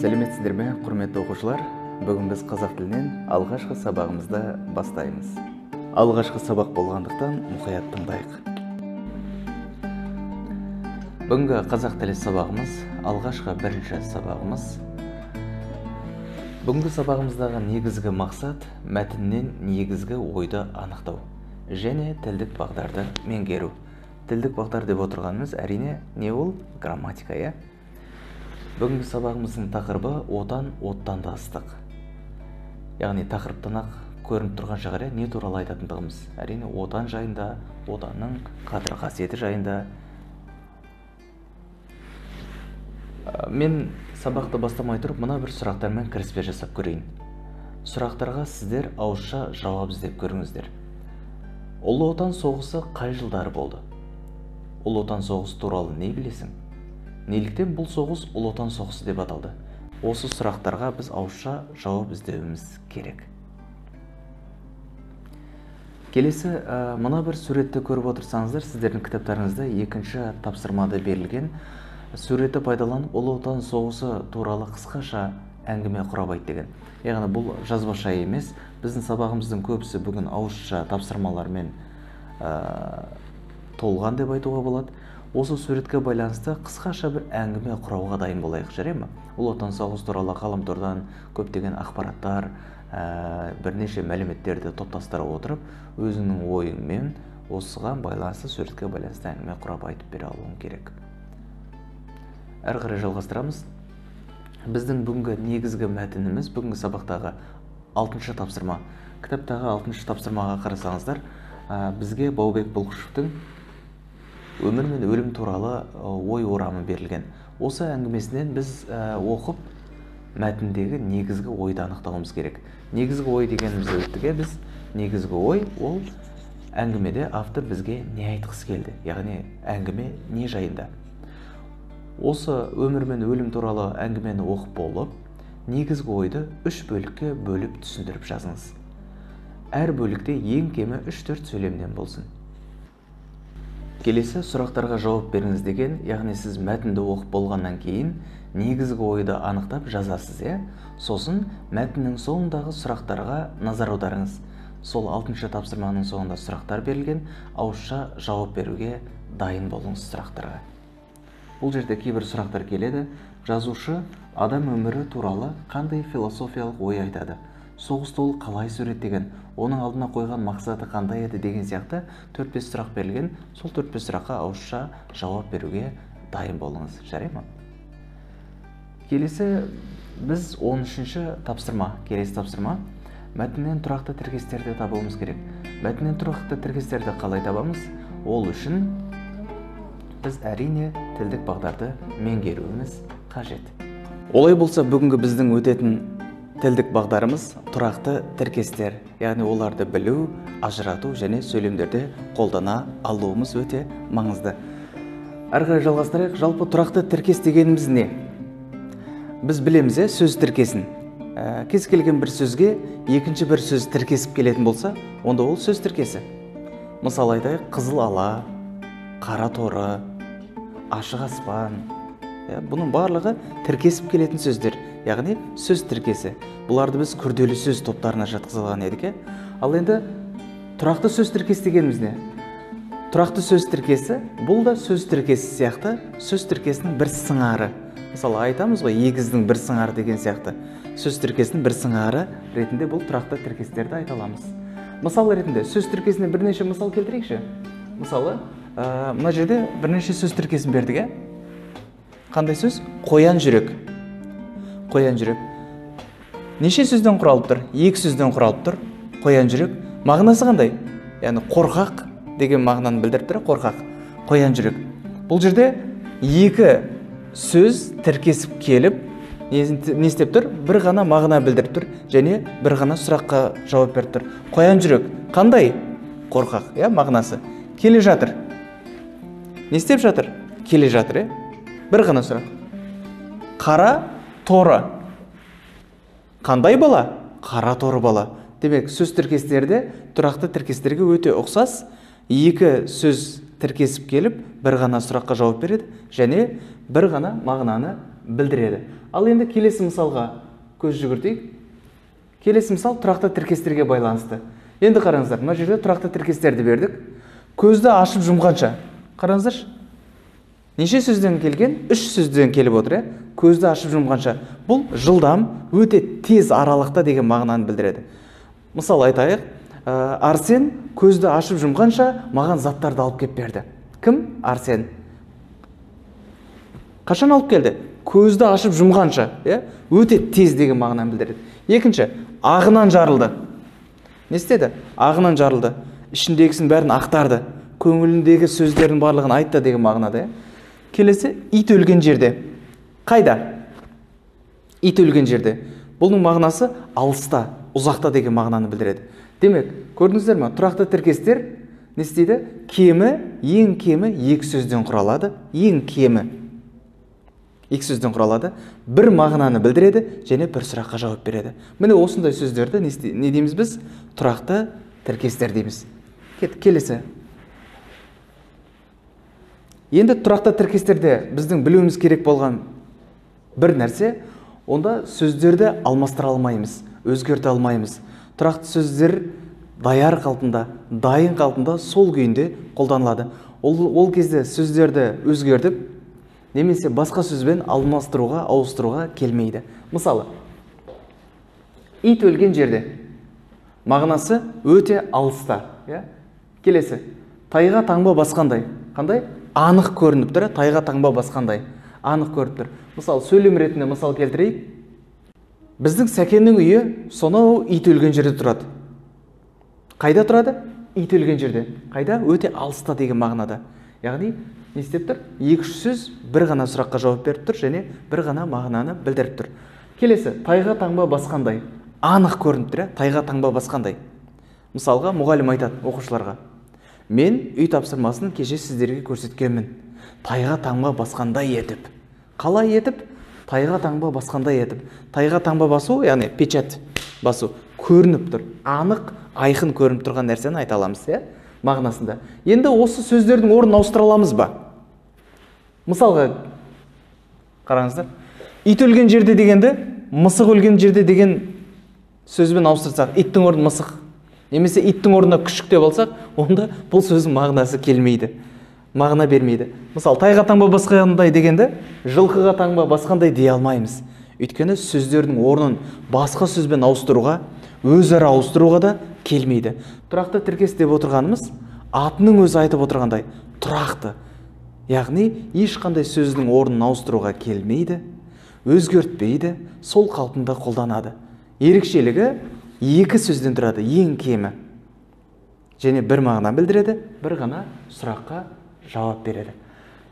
Сәлеметсіздер ме, құрметті оқушылар? Бүгін біз қазақ тілінен алғашқы сабағымызды бастаймыз. Алғашқы сабақ болғандықтан мұқият тыңдайық. Бүгінгі қазақ тілі сабағымыз алғашқы бірінші сабағымыз. Бүгінгі сабағымыздағы негізгі мақсат мәтіннен негізгі ойды анықтау және тілдік бағдарды меңгеру. Тілдік бағдар деп отырғанымыз әрине не ол? Грамматика, иә? Бүгінгі сабағымыздың тақырыбы отан, оттандастық. Яғни тақырыптан-ақ көрініп тұрған шығар, не туралы айтатындығымыз. Әрине отан жайында, отанның қадір қасиеті жайында. Мен сабақты бастамай тұрып, мына бір сұрақтармен кіріспе жасап көрейін. Сұрақтарға сіздер ауызша жауап іздеп көріңіздер. Ұлы отан соғысы қай жылдары болды? Ұлы отан соғысы туралы не білесің? Неліктен бұл соғыс Ұлы отан соғысы деп аталды? Осы сұрақтарға біз ауызша жауап іздеуіміз керек. Келесі, мына бір суретті көріп отырсаңыздар, сіздердің кітаптарыңызда екінші тапсырмада берілген суретті пайдаланып Ұлы отан соғысы туралы қысқаша әңгіме құрап айт деген. Яғни бұл жазбаша емес, біздің сабағымыздың көбісі бүгін ауызша тапсырмалармен толған деп айтуға болады. Осы суретке байланысты қысқаша бір әңгіме құрауға дайын болайық, жарай ма? Ұлы отан соғысы туралы ғаламтордан көптеген ақпараттар, бірнеше мәліметтерді топтастыра отырып, өзіңнің ойыңмен осыған байланысты суретке байланысты әңгіме құрап айтып бере алуың керек. Әрі қарай жалғастырамыз. Біздің бүгінгі негізгі мәтініміз бүгінгі сабақтағы 6-шы тапсырма. Кітаптағы 6-шы тапсырмаға қарасаңыздар, бізге Баубек Бұлқышевтың өмір мен өлім туралы ой орамы берілген. Осы әңгімесінен біз оқып мәтіндегі негізгі ойды анықтауымыз керек. Негізгі ой дегенімізді өттіге біз негізгі ой ол әңгімеде автор бізге не айтқысы келді, яғни әңгіме не жайында. Осы өмір мен өлім туралы әңгімені оқып болып, негізгі ойды 3 бөлікке бөліп түсіндіріп жазыңыз. Әр бөлікте ең кемі 3-4 сөйлемден болсын. Келесі сұрақтарға жауап беріңіз деген, яғни сіз мәтінді оқып болғаннан кейін негізгі ойды анықтап жазасыз, иә? Сосын мәтіннің соңындағы сұрақтарға назар аударыңыз. Сол 6-шы тапсырманың соңында сұрақтар берілген, ауызша жауап беруге дайын болыңыз сұрақтарға. Бұл жерде кейбір сұрақтар келеді. Жазушы адам өмірі туралы қандай философиялық ой айтады? Соғысты ол қалай суреттеген? Оның алдына қойған мақсаты қандай еді деген сияқты 4-5 сұрақ берілген. Сол 4-5 сұраққа ауызша жауап беруге дайын болыңыз, жарай ма? Келесі біз 13-ші тапсырма, келесі тапсырма. Мәтіннен тұрақты тіркестерді табуымыз керек. Мәтіннен тұрақты тіркестерді қалай табамыз? Ол үшін біз әрине тілдік бағдарды меңгеруіміз қажет. Олай болса, бүгінгі біздің өтетін тілдік бағдарымыз тұрақты тіркестер, яғни оларды білу, ажырату және сөйлемдерде қолдана алуымыз өте маңызды. Әрі қарай жалғастырайық. Жалпы тұрақты тіркес дегеніміз не? Біз білеміз, сөз тіркесін. Кез келген бір сөзге екінші бір сөз тіркесіп келетін болса, онда ол сөз тіркесі. Мысалы айтайық, қызыл ала, қара торы, ашық аспан. Бұның барлығы тіркесіп келетін сөздер, яғни сөз тіркесі. Бұларды біз күрделі сөз топтарына жатқызылған едік. Ал енді тұрақты сөз тіркесі дегеніміз не? Тұрақты сөз тіркесі, бұл да сөз тіркесі сияқты, сөз тіркесінің бір сыңары. Мысалы айтамыз ғой, егіздің бір сыңары деген сияқты. Сөз тіркесінің бір сыңары ретінде бұл тұрақты тіркестерді айта аламыз. Мысал ретінде сөз тіркесіне бірнеше мысал келтірейікші. Мысалы, мына жерде бірнеше сөз тіркесін бердік. Қандай сөз? Қоян жүрек. Қоян жүрек. Неше сөзден құралып тұр? 2 сөзден құралып тұр. Қоян жүрек. Мағынасы қандай? Яғни қорқақ деген мағынаны білдіріп тұр, қорқақ. Қоян жүрек. Бұл жерде 2 сөз тіркесіп келіп, не істеп тұр? Бір ғана мағына білдіріп тұр, және бір ғана сұраққа жауап беріп тұр. Қоян жүрек. Қандай? Қорқақ, мағынасы. Келе жатыр. Не істеп жатыр? Келе жатыр, бір ғана сұрақ. Қара торы. Қандай бала? Қара торы бала. Демек, сөз тіркестерде тұрақты тіркестерге өте ұқсас. 2 сөз тіркесіп келіп, бір ғана сұраққа жауап береді, және бір ғана мағынаны білдіреді. Ал енді келесі мысалға көз жүгіртейік. Келесі мысал тұрақты тіркестерге байланысты. Енді қараңыздар, мына жерде тұрақты тіркестерді бердік. Көзді ашып жұмғанша. Қараңыздаршы. Неше сөзден келген? 3 сөзден келіп отыр, көзді ашып жұмғанша. Бұл жылдам, өте тез аралықта деген мағынаны білдіреді. Мысал айтайық, Арсен көзді ашып жұмғанша маған заттарды алып кеп берді. Кім? Арсен. Қашан алып келді? Көзді ашып жұмғанша, өте тез деген мағынаны білдіреді. Екінші, ағынан жарылды. Не істеді? Ағынан жарылды. Ішіндегісін бәрін ақтарды. Көңіліндегі сөздердің барлығын айтты деген мағынада. Келесі, ит өлген жерде. Қайда? Ит өлген жерде. Бұның мағынасы алыста, ұзақта деген мағынаны білдіреді. Демек, көрдіңіздер ме? Тұрақты тіркестер не істейді? Ең кемі 2 сөзден құралады. Ең кемі 2 сөзден құралады. Бір мағынаны білдіреді және бір сұраққа жауап береді. Міне осындай сөздерді не дейміз біз? Тұрақты тіркестер дейміз. Келесі. Енді тұрақты тіркестерде біздің білуіміз керек болған бір нәрсе, онда сөздерді алмастыра алмаймыз, өзгерте алмаймыз. Тұрақты сөздер даяр қалпында, дайын қалпында сол күйінде қолданылады. Ол кезде сөздерді өзгертіп, немесе басқа сөзбен алмастыруға, ауыстыруға келмейді. Мысалы, ит өлген жерде. Мағынасы өте алыста. Келесі, тайға таңба басқандай. Қандай? Анық көрініп тұр, тайға таңба басқандай. Анық көрініп тұр. Мысалы, сөйлем ретінде мысал келтірейік. Біздің Сәкеннің үйі сонау ит өлген жерде тұрады. Қайда тұрады? Ит өлген жерде. Қайда? Өте алыста деген мағынада. Яғни, не істеп тұр? 2 сөз бір ғана сұраққа жауап беріп тұр және бір ғана мағынаны білдіріп тұр. Келесі, тайға таңба басқандай. Анық көрініп тұр, тайға таңба басқандай. Мысалға, мұғалім айтады оқушыларға. Мен үй тапсырмасын кеше сіздерге көрсеткенмін. Тайға таңба басқандай етіп. Қалай етіп? Тайға таңба басқандай етіп. Тайға таңба басу, яғни печат басу, көрініп тұр. Анық, айқын көрініп тұрған нәрсені айта аламыз, мағынасында. Енді осы сөздердің орнын ауыстыра аламыз ба? Мысалға, қараңыздар. Ит өлген жерде дегенді, мысық өлген жерде деген сөзбен ауыстырсақ, иттің орны мысық. Немесе иттің орнына күшік деп алсақ, онда бұл сөздің мағынасы келмейді. Мағына бермейді. Мысалы, тайға таңба басқандай дегенді, жылқыға таңба басқандай дей алмаймыз. Өйткені сөздердің орнын басқа сөзбен ауыстыруға, өзара ауыстыруға да келмейді. Тұрақты тіркес деп отырғанымыз, атының өзі айтып отырғандай, тұрақты. Яғни, ешқандай сөздің орнын ауыстыруға келмейді, өзгертпейді, сол қалпында қолданады. Ерекшелігі 2 сөзден тұрады, ең кемі. Және бір мағына білдіреді, бір ғана сұраққа жауап береді.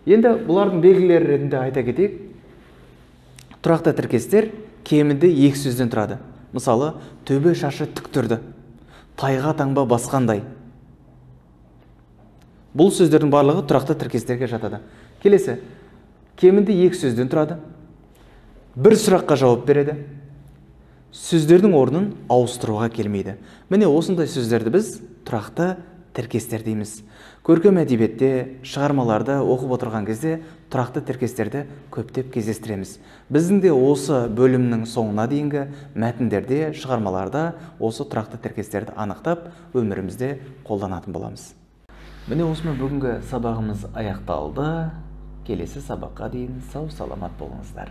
Енді бұлардың белгілері ретінде айта кетейік. Тұрақты тіркестер кемінде 2 сөзден тұрады. Мысалы, төбе шашы тік тұрды. Тайға таңба басқандай. Бұл сөздердің барлығы тұрақты тіркестерге жатады. Келесі, кемінде 2 сөзден тұрады. Бір сұраққа жауап береді. Сөздердің орнын ауыстыруға келмейді. Міне осындай сөздерді біз тұрақты тіркестер дейміз. Көркем әдебиетте, шығармаларды оқып отырған кезде тұрақты тіркестерді көптеп кездестіреміз. Біздің де осы бөлімнің соңына дейінгі мәтіндерде, шығармаларда осы тұрақты тіркестерді анықтап, өмірімізде қолданатын боламыз. Міне осымен бүгінгі сабағымыз аяқталды. Келесі сабаққа дейін сау саламат болыңыздар.